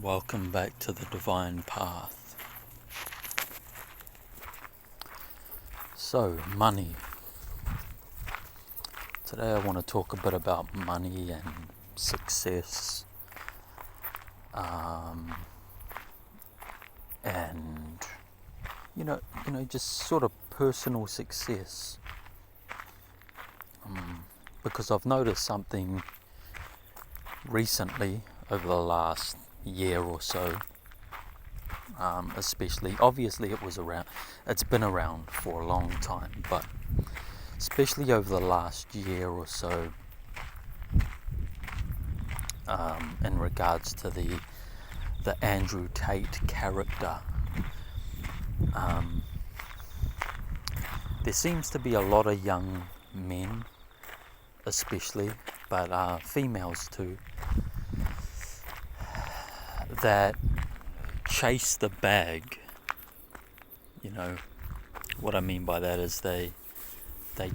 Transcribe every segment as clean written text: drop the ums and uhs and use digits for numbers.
Welcome back to the Divine Path. So, money. Today I want to talk a bit about money and success, and just sort of personal success. Because I've noticed something recently over the last year or so, especially. Obviously it's been around for a long time, but especially over the last year or so, in regards to the Andrew Tate character. There seems to be a lot of young men, especially, but females too, that chase the bag. What I mean by that is they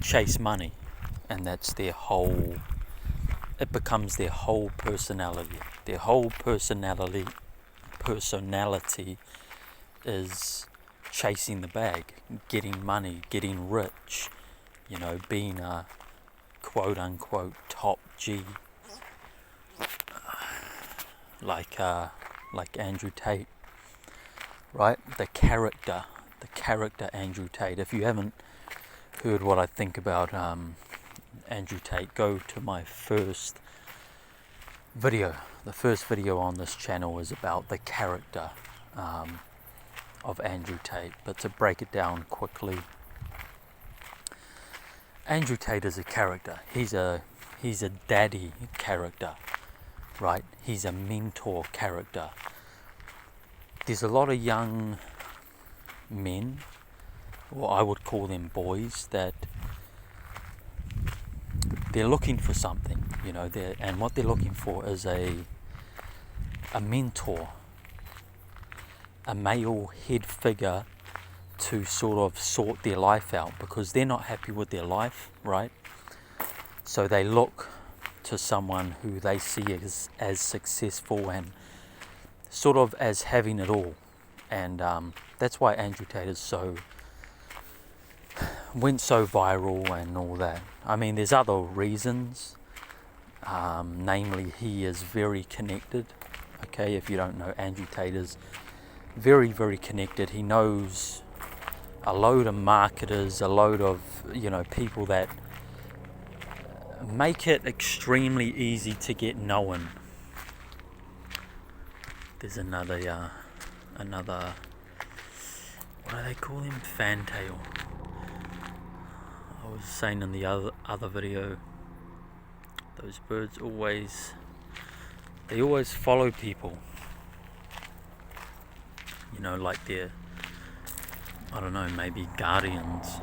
chase money, and that's it becomes their whole personality. Their whole personality is chasing the bag, getting money, getting rich, being a quote unquote top G, like Andrew Tate, right? The character Andrew Tate. If you haven't heard what I think about Andrew Tate, go to my first video. The first video on this channel is about the character of Andrew Tate. But to break it down quickly, Andrew Tate is a character. He's a daddy character, right? He's a mentor character. There's a lot of young men, or I would call them boys, that they're looking for something, and what they're looking for is a mentor, a male head figure to sort of sort their life out, because they're not happy with their life, right? So they look to someone who they see as successful and sort of as having it all. And that's why Andrew Tate went so viral and all that. I mean, there's other reasons. Namely, he is very connected. Okay, if you don't know, Andrew Tate is very, very connected. He knows a load of marketers, a load of people that make it extremely easy to get known. There's another what do they call him? Fantail. I was saying in the other video, those birds always follow people. Like they're, I don't know, maybe guardians.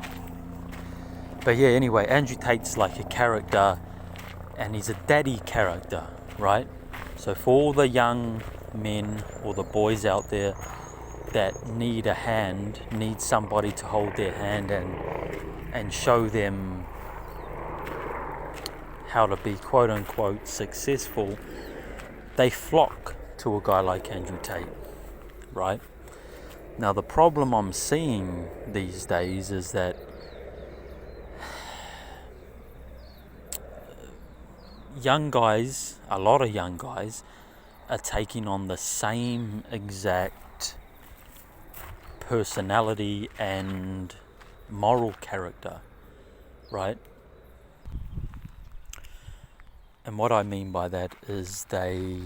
But yeah, anyway, Andrew Tate's like a character, and he's a daddy character, right? So for all the young men or the boys out there that need a hand, need somebody to hold their hand and show them how to be quote unquote successful, they flock to a guy like Andrew Tate, right? Now the problem I'm seeing these days is that a lot of young guys are taking on the same exact personality and moral character, right? And what I mean by that is they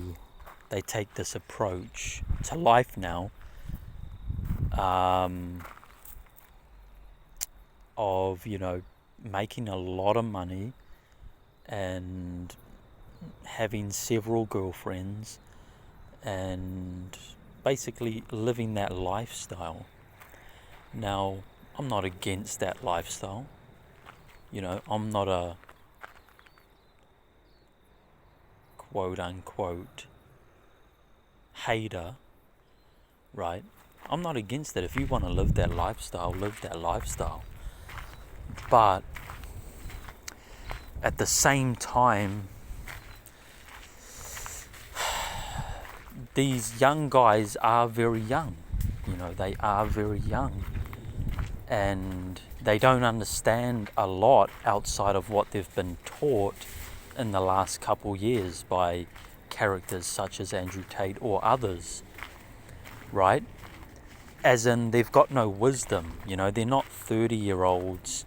take this approach to life now, of making a lot of money and having several girlfriends and basically living that lifestyle. Now, I'm not against that lifestyle. I'm not a quote unquote hater, right? I'm not against it. If you want to live that lifestyle, live that lifestyle. But at the same time, these young guys are very young. You know, they are very young. And they don't understand a lot outside of what they've been taught in the last couple years by characters such as Andrew Tate or others, right? As in, they've got no wisdom. You know, they're not 30-year-olds,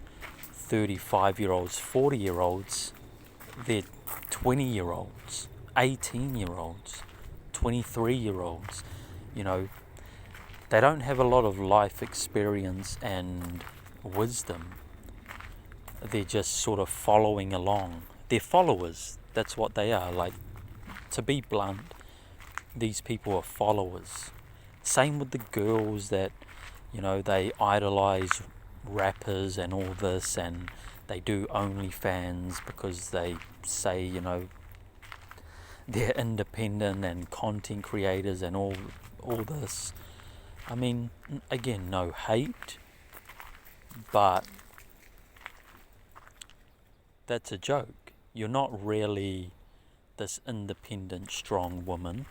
35-year-olds, 40-year-olds. They're 20-year-olds, 18-year-olds, 23-year-olds. You know, they don't have a lot of life experience and wisdom. They're just sort of following along. They're followers. That's what they are. Like, to be blunt, these people are followers. Same with the girls that, you know, they idolize rappers and all this, and they do OnlyFans because they say, you know, they're independent and content creators and all this. I mean, again, no hate, but that's a joke. You're not really this independent, strong woman.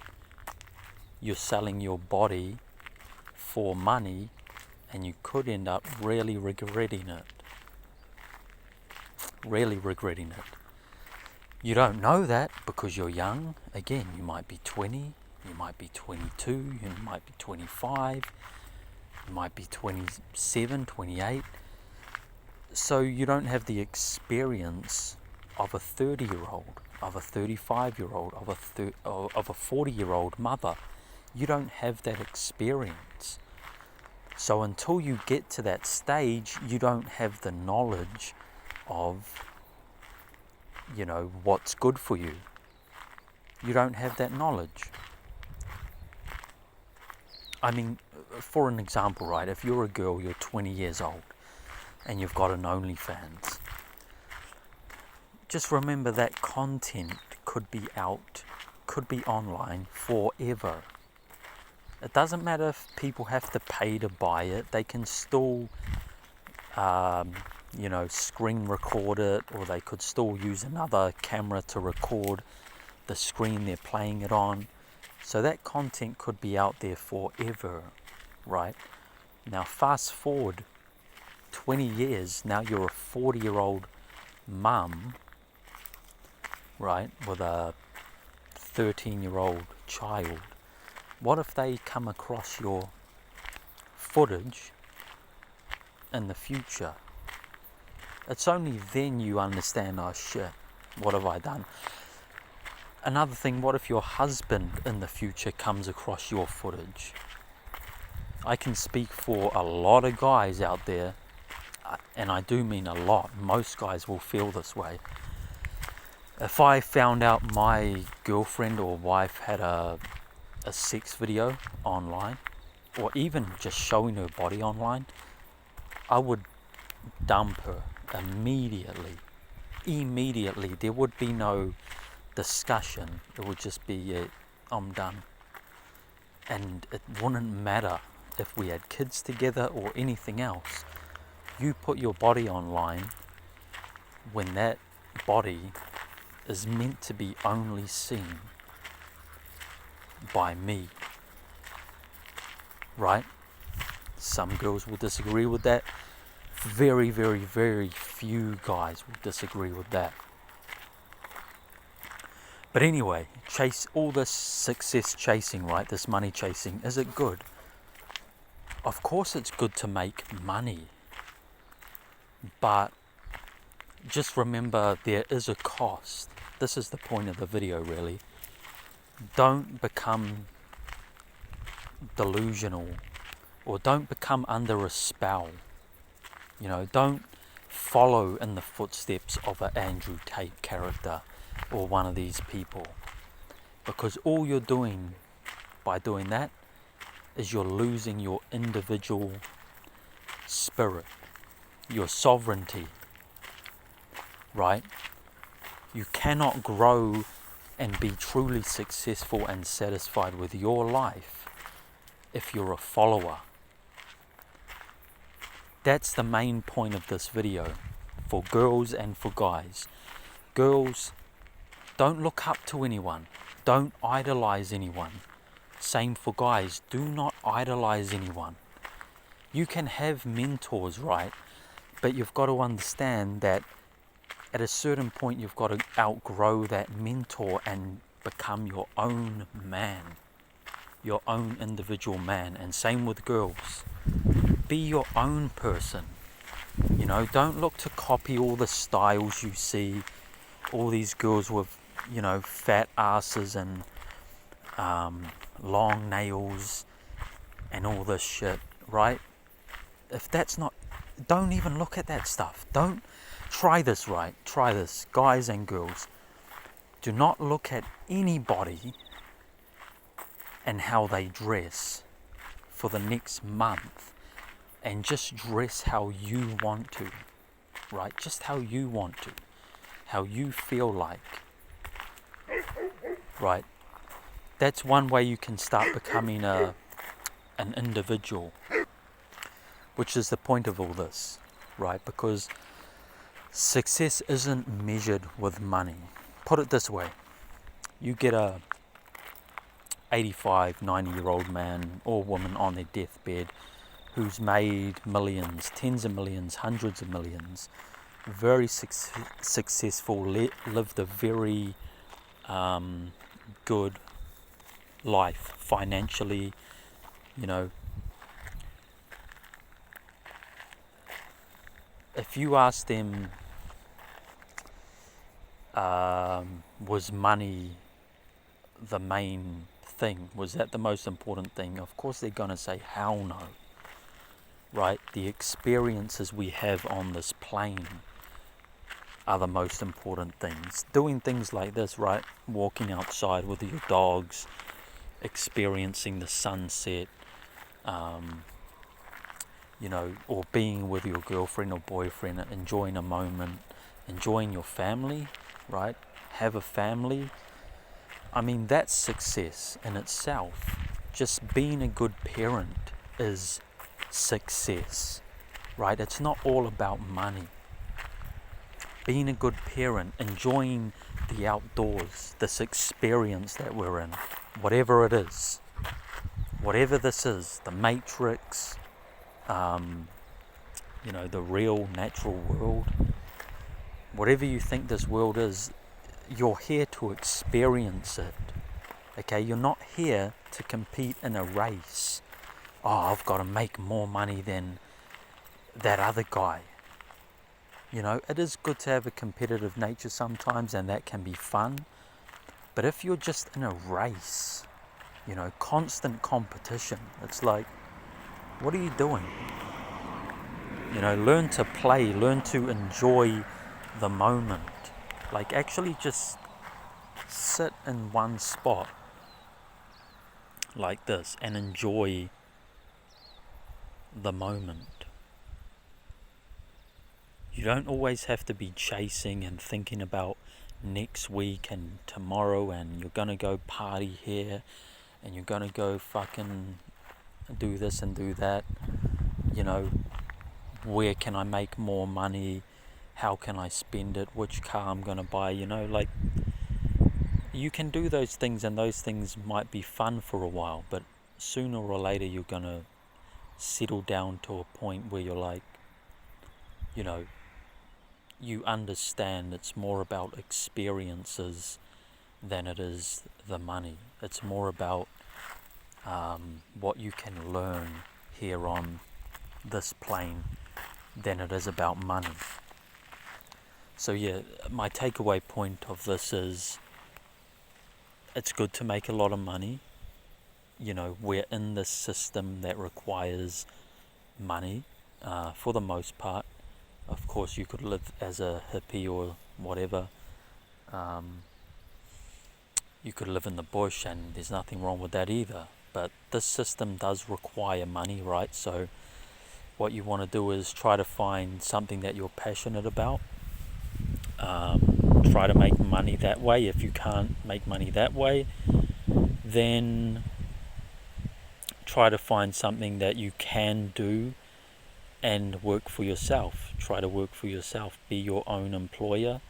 You're selling your body for money, and you could end up really regretting it. Really regretting it. You don't know that because you're young. Again, you might be 20, you might be 22, you might be 25, you might be 27, 28. So you don't have the experience of a 30-year-old, of a 35-year-old, of a 40-year-old mother. You don't have that experience. So until you get to that stage, you don't have the knowledge of, you know, what's good for you. You don't have that knowledge. I mean, for an example, right, if you're a girl, you're 20 years old, and you've got an OnlyFans, just remember that content could be out, could be online forever. It doesn't matter if people have to pay to buy it. They can still, you know, screen record it, or they could still use another camera to record the screen they're playing it on. So that content could be out there forever, right? Now fast forward 20 years, now you're a 40-year-old mum, right, with a 13-year-old child. What if they come across your footage in the future? It's only then you understand, oh shit, what have I done? Another thing, what if your husband in the future comes across your footage? I can speak for a lot of guys out there, and I do mean a lot. Most guys will feel this way. If I found out my girlfriend or wife had a sex video online, or even just showing her body online, I would dump her immediately. There would be no discussion. It would just be, I'm done. And it wouldn't matter if we had kids together or anything else. You put your body online when that body is meant to be only seen by me, right? Some girls will disagree with that. Very, very, very few guys will disagree with that. But anyway, chase all this success chasing, right? This money chasing, is it good? Of course it's good to make money. But just remember there is a cost. This is the point of the video, really. Don't become delusional, or don't become under a spell. You know, don't follow in the footsteps of an Andrew Tate character or one of these people, because all you're doing by doing that is you're losing your individual spirit, your sovereignty, right? You cannot grow and be truly successful and satisfied with your life if you're a follower. That's the main point of this video, for girls and for guys. Girls, don't look up to anyone. Don't idolize anyone. Same for guys. Do not idolize anyone. You can have mentors, right? But you've got to understand that at a certain point you've got to outgrow that mentor and become your own man, your own individual man. And same with girls. Be your own person. You know, don't look to copy all the styles you see, all these girls with, you know, fat asses and long nails and all this shit, right? If that's not, don't even look at that stuff. Don't try this, right? Try this, guys and girls. Do not look at anybody and how they dress for the next month, and just dress how you want to, right? Just how you want to, how you feel like, right? That's one way you can start becoming an individual, which is the point of all this, right? Because success isn't measured with money. Put it this way, you get a 85, 90-year-old man or woman on their deathbed who's made millions, tens of millions, hundreds of millions, very successful, lived a very good life financially, you know. If you ask them, was money the main thing? Was that the most important thing? Of course they're going to say, hell no. Right? The experiences we have on this plane are the most important things. Doing things like this, right? Walking outside with your dogs, experiencing the sunset, you know, or being with your girlfriend or boyfriend, enjoying a moment, enjoying your family, right? Have a family. I mean, that's success in itself. Just being a good parent is success, right? It's not all about money. Being a good parent, enjoying the outdoors, this experience that we're in, whatever it is, whatever this is, the Matrix, you know, the real natural world, whatever you think this world is, you're here to experience it. Okay, you're not here to compete in a race. Oh, I've got to make more money than that other guy. You know, it is good to have a competitive nature sometimes, and that can be fun. But if you're just in a race, you know, constant competition, it's like, what are you doing? You know, learn to play, learn to enjoy the moment. Like, actually just sit in one spot like this and enjoy the moment. You don't always have to be chasing and thinking about next week and tomorrow, and you're gonna go party here and you're gonna go fucking do this and do that. You know, where can I make more money? How can I spend it? Which car I'm gonna buy? You know, like, you can do those things, and those things might be fun for a while, but sooner or later you're gonna settle down to a point where you're like, you know, you understand it's more about experiences than it is the money. It's more about what you can learn here on this plane than it is about money. So yeah, my takeaway point of this is, it's good to make a lot of money. You know, we're in this system that requires money for the most part. Of course, you could live as a hippie or whatever. You could live in the bush, and there's nothing wrong with that either. But this system does require money, right? So what you want to do is try to find something that you're passionate about. Try to make money that way. If you can't make money that way, then try to find something that you can do and work for yourself. Try to work for yourself. Be your own employer.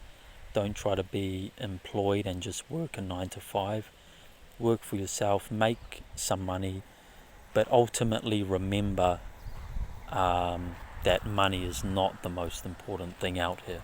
Don't try to be employed and just work a 9 to 5. work for yourself, make some money, but ultimately remember that money is not the most important thing out here.